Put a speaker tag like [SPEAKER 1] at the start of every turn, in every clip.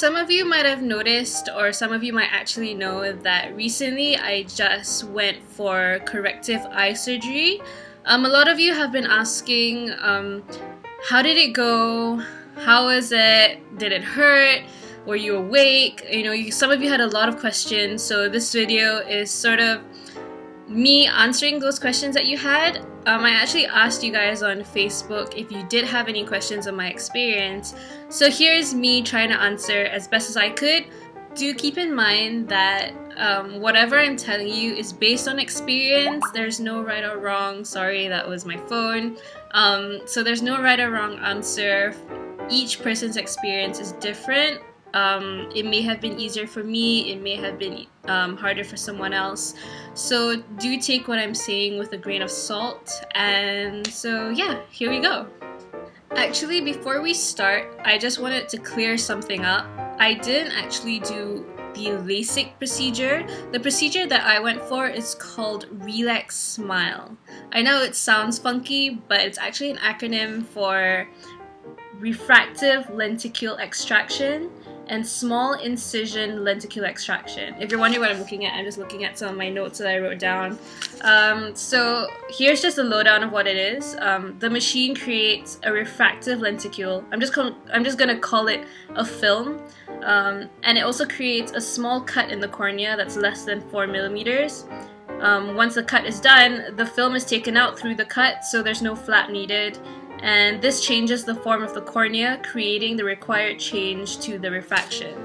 [SPEAKER 1] Some of you might have noticed, or some of you might actually know, that recently I just went for corrective eye surgery. A lot of you have been asking, how did it go? How was it? Did it hurt? Were you awake? Some of you had a lot of questions, so this video is sort of me answering those questions that you had. I actually asked you guys on Facebook if you did have any questions on my experience. So here's me trying to answer as best as I could. Do keep in mind that whatever I'm telling you is based on experience. There's no right or wrong. Sorry, that was my phone. So there's no right or wrong answer. Each person's experience is different. It may have been easier for me, it may have been harder for someone else. So do take what I'm saying with a grain of salt. And so yeah, here we go. Actually, before we start, I just wanted to clear something up. I didn't actually do the LASIK procedure. The procedure that I went for is called ReLEx SMILE. I know it sounds funky, but it's actually an acronym for refractive lenticule extraction and small incision lenticule extraction. If you're wondering what I'm looking at, I'm just looking at some of my notes that I wrote down. So here's just a lowdown of what it is. The machine creates a refractive lenticule. I'm just gonna call it a film, and it also creates a small cut in the cornea that's less than 4 millimeters. Once the cut is done, the film is taken out through the cut, so there's no flap needed. And this changes the form of the cornea, creating the required change to the refraction.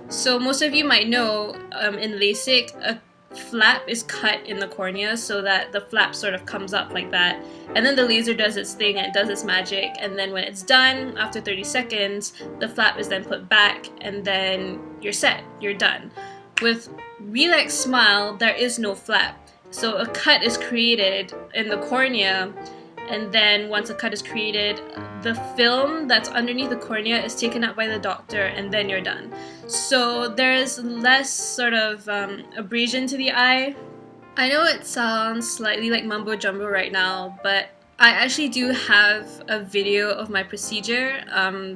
[SPEAKER 1] So most of you might know, in LASIK, a flap is cut in the cornea so that the flap sort of comes up like that. And then the laser does its thing and it does its magic. And then when it's done, after 30 seconds, the flap is then put back and then you're set, you're done. With ReLEx SMILE, there is no flap. So a cut is created in the cornea, and then once a cut is created, the film that's underneath the cornea is taken out by the doctor, and then you're done. So there's less sort of abrasion to the eye. I know it sounds slightly like mumbo jumbo right now, but I actually do have a video of my procedure.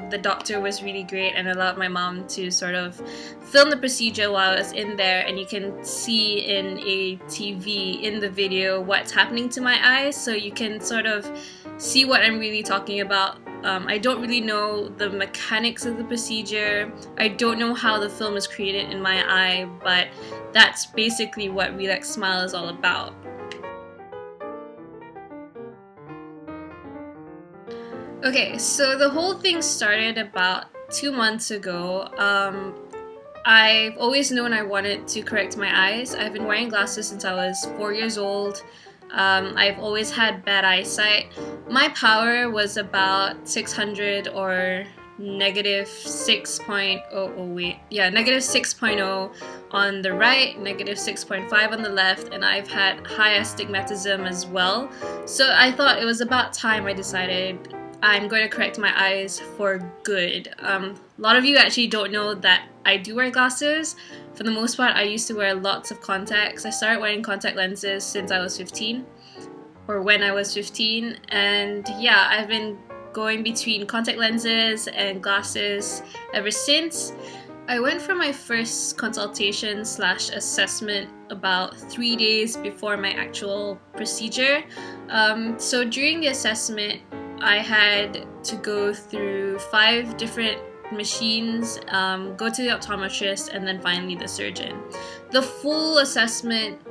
[SPEAKER 1] The doctor was really great and allowed my mom to sort of film the procedure while I was in there, and you can see in a TV in the video what's happening to my eyes, so you can sort of see what I'm really talking about. I don't really know the mechanics of the procedure. I don't know how the film is created in my eye, but that's basically what ReLEx SMILE is all about. Okay, so the whole thing started about 2 months ago. I've always known I wanted to correct my eyes. I've been wearing glasses since I was 4 years old. I've always had bad eyesight. My power was about 600 or negative 6.0, negative 6.0 on the right, negative 6.5 on the left, and I've had high astigmatism as well. So I thought it was about time I decided I'm going to correct my eyes for good. A lot of you actually don't know that I do wear glasses. For the most part, I used to wear lots of contacts. I started wearing contact lenses since I was 15, or when I was 15, and yeah, I've been going between contact lenses and glasses ever since. I went for my first consultation / assessment about 3 days before my actual procedure. So during the assessment, I had to go through 5 different machines, go to the optometrist, and then finally the surgeon. The full assessment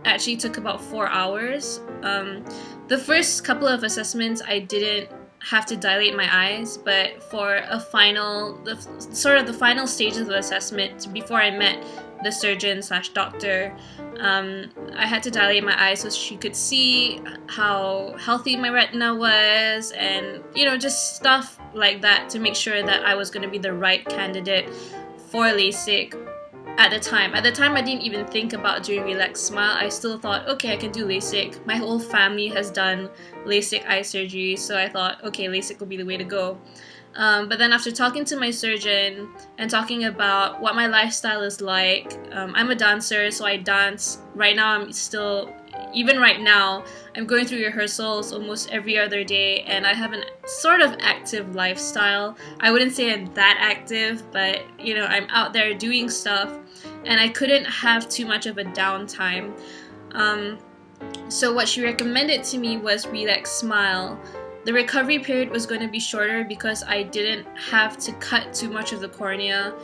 [SPEAKER 1] actually took about 4 hours. The first couple of assessments I didn't have to dilate my eyes, but for the final stages of the assessment before I met the surgeon / doctor, I had to dilate my eyes so she could see how healthy my retina was, and just stuff like that to make sure that I was going to be the right candidate for LASIK. At the time, I didn't even think about doing ReLEx SMILE. I still thought, okay, I can do LASIK. My whole family has done LASIK eye surgery, so I thought, okay, LASIK will be the way to go. But then after talking to my surgeon and talking about what my lifestyle is like, I'm a dancer, so I dance. Right now I'm still even right now, I'm going through rehearsals almost every other day, and I have an sort of active lifestyle. I wouldn't say I'm that active, but you know, I'm out there doing stuff, and I couldn't have too much of a downtime. So what she recommended to me was ReLEx SMILE. The recovery period was going to be shorter because I didn't have to cut too much of the cornea.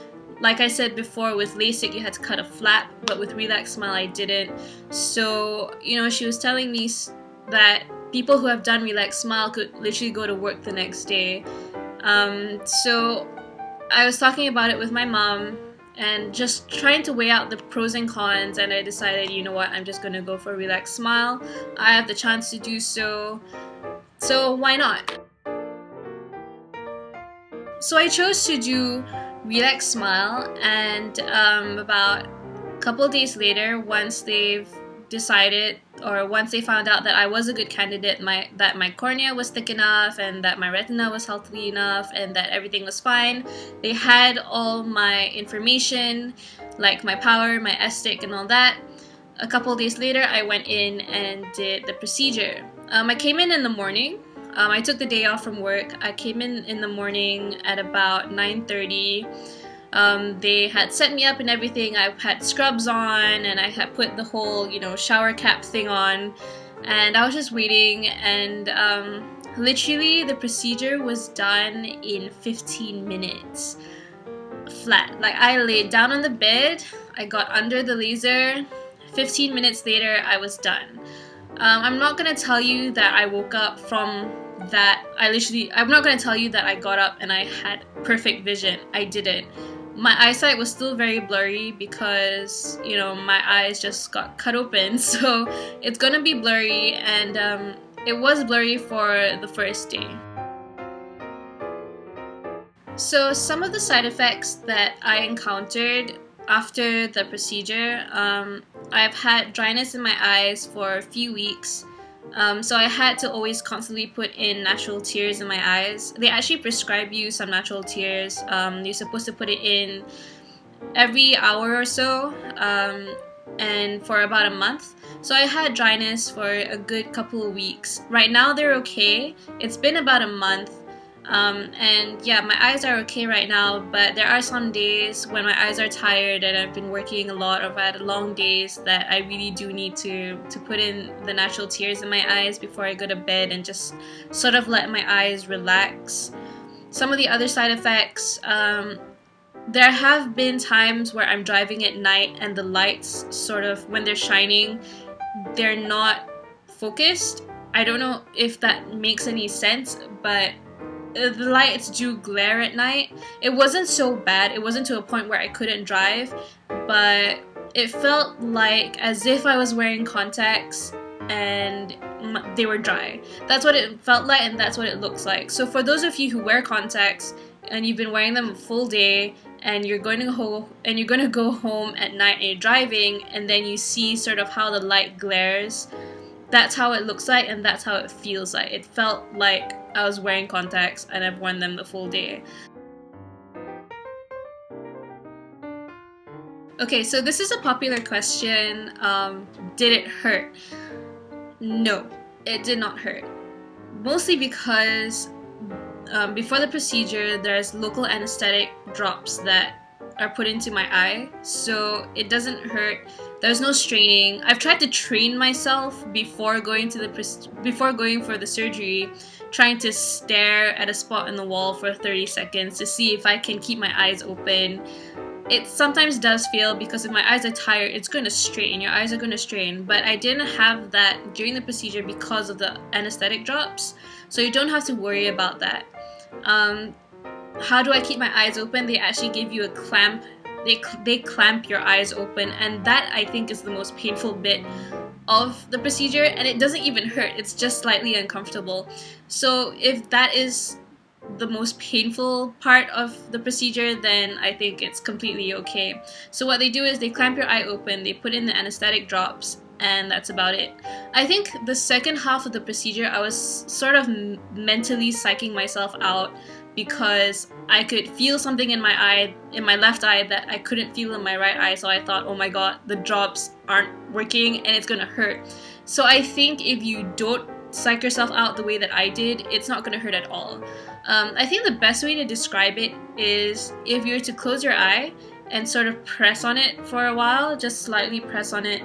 [SPEAKER 1] Like I said before, with LASIK you had to cut a flap, but with ReLEx SMILE I didn't. So, you know, she was telling me that people who have done ReLEx SMILE could literally go to work the next day. So I was talking about it with my mom and just trying to weigh out the pros and cons, and I decided, you know what, I'm just going to go for ReLEx SMILE. I have the chance to do so why not? So I chose to do ReLEx SMILE, and about a couple of days later, once they've decided, or once they found out that I was a good candidate, that my cornea was thick enough and that my retina was healthy enough and that everything was fine, they had all my information, like my power, my S-stick and all that. A couple of days later, I went in and did the procedure. I came in the morning. I took the day off from work. I came in the morning at about 9:30. They had set me up and everything. I had scrubs on and I had put the whole, you know, shower cap thing on, and I was just waiting, and literally the procedure was done in 15 minutes flat. Like, I laid down on the bed, I got under the laser, 15 minutes later I was done. I'm not gonna tell you that I woke up from that. I'm not gonna tell you that I got up and I had perfect vision. I didn't. My eyesight was still very blurry because, you know, my eyes just got cut open, so it's gonna be blurry, and it was blurry for the first day. So some of the side effects that I encountered after the procedure, I've had dryness in my eyes for a few weeks. So I had to always constantly put in natural tears in my eyes. They actually prescribe you some natural tears. You're supposed to put it in every hour or so, and for about a month. So I had dryness for a good couple of weeks. Right now they're okay. It's been about a month. And yeah, my eyes are okay right now, but there are some days when my eyes are tired and I've been working a lot, or I've had long days, that I really do need to put in the natural tears in my eyes before I go to bed and just sort of let my eyes relax. Some of the other side effects, there have been times where I'm driving at night and the lights sort of, when they're shining, they're not focused. I don't know if that makes any sense, but the lights do glare at night. It wasn't so bad. It wasn't to a point where I couldn't drive, but it felt like as if I was wearing contacts and they were dry. That's what it felt like, and that's what it looks like. So for those of you who wear contacts and you've been wearing them a full day, and you're going to go home at night and you're driving, and then you see sort of how the light glares, that's how it looks like, and that's how it feels like. It felt like I was wearing contacts and I've worn them the full day. Okay, so this is a popular question. Did it hurt? No, it did not hurt. Mostly because before the procedure, there's local anesthetic drops that are put into my eye, so it doesn't hurt. There's no straining. I've tried to train myself before going for the surgery, trying to stare at a spot in the wall for 30 seconds to see if I can keep my eyes open. It sometimes does fail because if my eyes are tired, it's going to strain. Your eyes are going to strain. But I didn't have that during the procedure because of the anesthetic drops, so you don't have to worry about that. How do I keep my eyes open? They actually give you a clamp. They clamp your eyes open, and that, I think, is the most painful bit of the procedure, and it doesn't even hurt. It's just slightly uncomfortable. So if that is the most painful part of the procedure, then I think it's completely okay. So what they do is they clamp your eye open, they put in the anesthetic drops, and that's about it. I think the second half of the procedure, I was sort of mentally psyching myself out because I could feel something in my eye, in my left eye, that I couldn't feel in my right eye. So I thought, oh my god, the drops aren't working and it's gonna hurt. So I think if you don't psych yourself out the way that I did, it's not going to hurt at all. I think the best way to describe it is if you were to close your eye and sort of press on it for a while, just slightly press on it.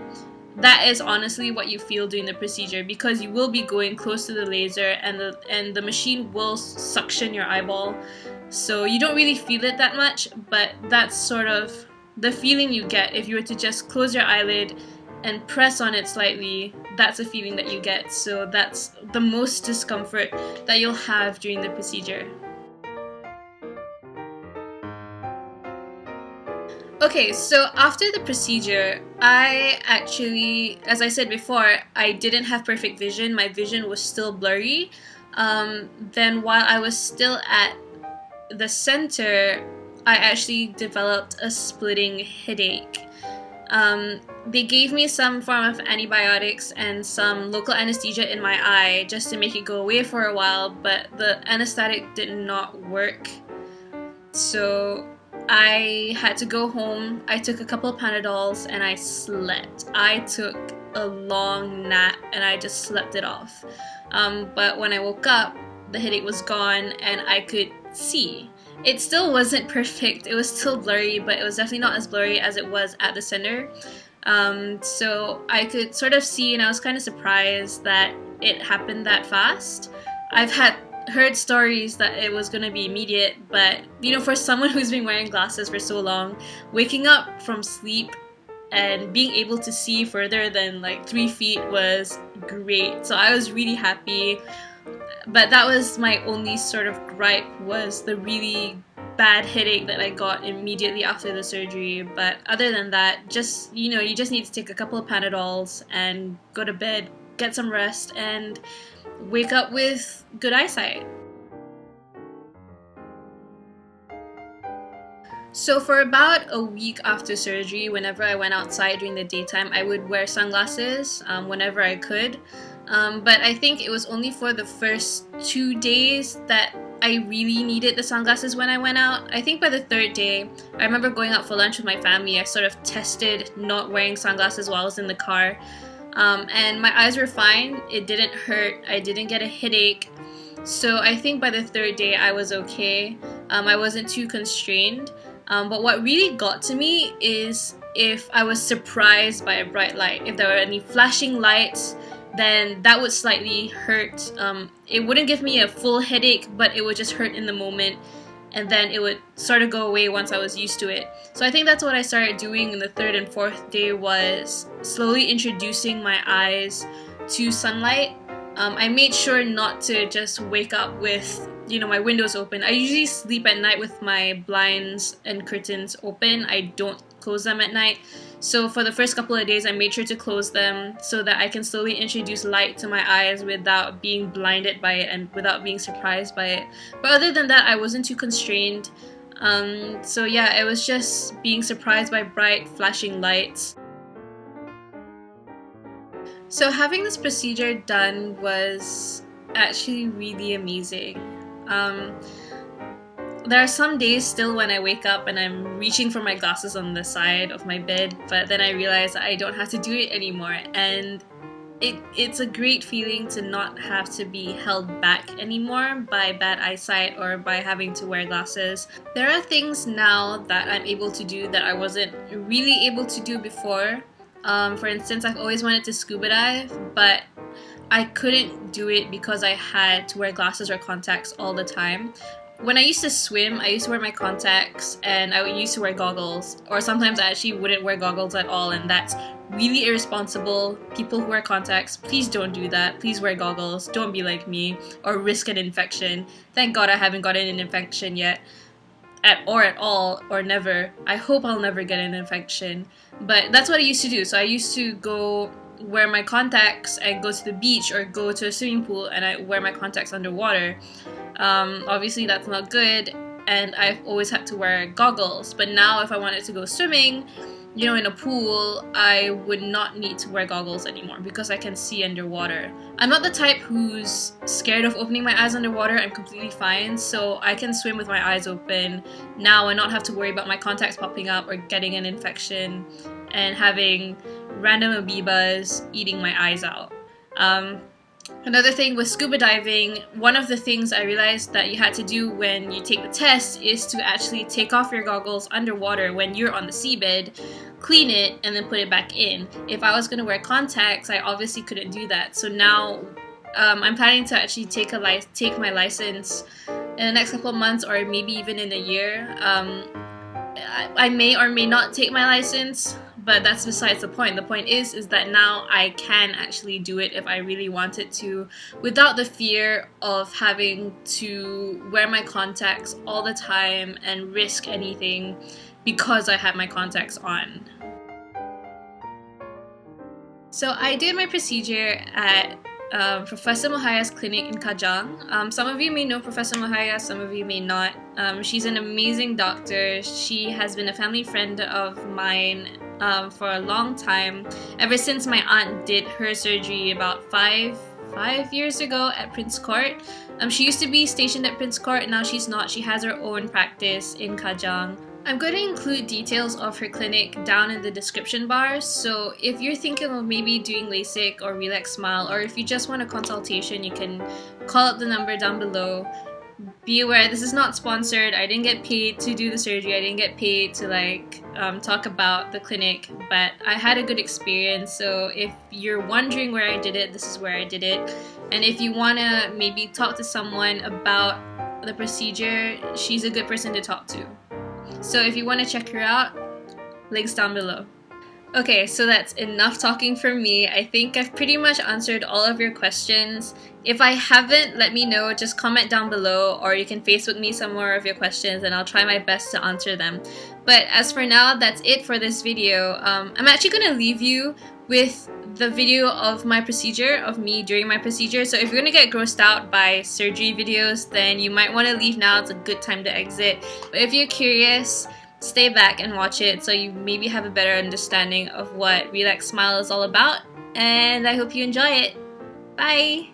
[SPEAKER 1] That is honestly what you feel during the procedure, because you will be going close to the laser and the machine will suction your eyeball. So you don't really feel it that much, but that's sort of the feeling you get if you were to just close your eyelid and press on it slightly. That's a feeling that you get. So that's the most discomfort that you'll have during the procedure. Okay, so after the procedure, I actually, as I said before, I didn't have perfect vision. My vision was still blurry. Then while I was still at the center, I actually developed a splitting headache. They gave me some form of antibiotics and some local anesthesia in my eye just to make it go away for a while, but the anesthetic did not work. So I had to go home. I took a couple of Panadols and I slept. I took a long nap and I just slept it off. But when I woke up, the headache was gone and I could see. It still wasn't perfect. It was still blurry, but it was definitely not as blurry as it was at the center. So I could sort of see, and I was kind of surprised that it happened that fast. I've heard stories that it was going to be immediate, but for someone who's been wearing glasses for so long, waking up from sleep and being able to see further than like 3 feet was great. So I was really happy. But that was my only sort of gripe, was the really bad headache that I got immediately after the surgery. But other than that, just you just need to take a couple of Panadols and go to bed, get some rest, and wake up with good eyesight. So for about a week after surgery, whenever I went outside during the daytime, I would wear sunglasses whenever I could. But I think it was only for the first 2 days that I really needed the sunglasses when I went out. I think by the 3rd day, I remember going out for lunch with my family. I sort of tested not wearing sunglasses while I was in the car. And my eyes were fine. It didn't hurt. I didn't get a headache. So I think by the 3rd day I was okay. I wasn't too constrained. But what really got to me is if I was surprised by a bright light. If there were any flashing lights, then that would slightly hurt. It wouldn't give me a full headache, but it would just hurt in the moment. And then it would sort of go away once I was used to it. So I think that's what I started doing in the 3rd and 4th day, was slowly introducing my eyes to sunlight. I made sure not to just wake up with my windows open. I usually sleep at night with my blinds and curtains open. I don't close them at night. So for the first couple of days, I made sure to close them so that I can slowly introduce light to my eyes without being blinded by it and without being surprised by it. But other than that, I wasn't too constrained. So yeah, it was just being surprised by bright flashing lights. So having this procedure done was actually really amazing. There are some days still when I wake up and I'm reaching for my glasses on the side of my bed, but then I realize I don't have to do it anymore, and it's a great feeling to not have to be held back anymore by bad eyesight or by having to wear glasses. There are things now that I'm able to do that I wasn't really able to do before. For instance, I've always wanted to scuba dive, but I couldn't do it because I had to wear glasses or contacts all the time. When I used to swim, I used to wear my contacts and I used to wear goggles, or sometimes I actually wouldn't wear goggles at all, and that's really irresponsible. People who wear contacts, please don't do that. Please wear goggles. Don't be like me or risk an infection. Thank God I haven't gotten an infection yet. At all, or never. I hope I'll never get an infection. But that's what I used to do. So I used to go wear my contacts and go to the beach or go to a swimming pool and I wear my contacts underwater. Obviously that's not good, and I've always had to wear goggles. But now if I wanted to go swimming, in a pool, I would not need to wear goggles anymore because I can see underwater. I'm not the type who's scared of opening my eyes underwater. I'm completely fine, so I can swim with my eyes open now and not have to worry about my contacts popping up or getting an infection and having random amoebas eating my eyes out. Another thing with scuba diving, one of the things I realized that you had to do when you take the test is to actually take off your goggles underwater when you're on the seabed, clean it, and then put it back in. If I was going to wear contacts, I obviously couldn't do that. So now I'm planning to actually take my license in the next couple of months, or maybe even in a year. I may or may not take my license, but that's besides the point. The point is that now I can actually do it if I really wanted to, without the fear of having to wear my contacts all the time and risk anything because I have my contacts on. So I did my procedure at Professor Muhaya's clinic in Kajang. Some of you may know Professor Muhaya, some of you may not. She's an amazing doctor. She has been a family friend of mine for a long time, ever since my aunt did her surgery about five years ago at Prince Court. She used to be stationed at Prince Court, now she's not. She has her own practice in Kajang. I'm going to include details of her clinic down in the description bar, so if you're thinking of maybe doing LASIK or ReLEx SMILE, or if you just want a consultation, you can call up the number down below. Be aware, this is not sponsored. I didn't get paid to do the surgery. I didn't get paid to talk about the clinic, but I had a good experience. So if you're wondering where I did it, this is where I did it. And if you want to maybe talk to someone about the procedure, she's a good person to talk to. So if you want to check her out, links down below. Okay, so that's enough talking from me. I think I've pretty much answered all of your questions. If I haven't, let me know. Just comment down below, or you can Facebook me some more of your questions and I'll try my best to answer them. But as for now, that's it for this video. I'm actually going to leave you with the video of my procedure, of me during my procedure. So if you're going to get grossed out by surgery videos, then you might want to leave now. It's a good time to exit. But if you're curious, stay back and watch it so you maybe have a better understanding of what ReLEx SMILE is all about. And I hope you enjoy it. Bye!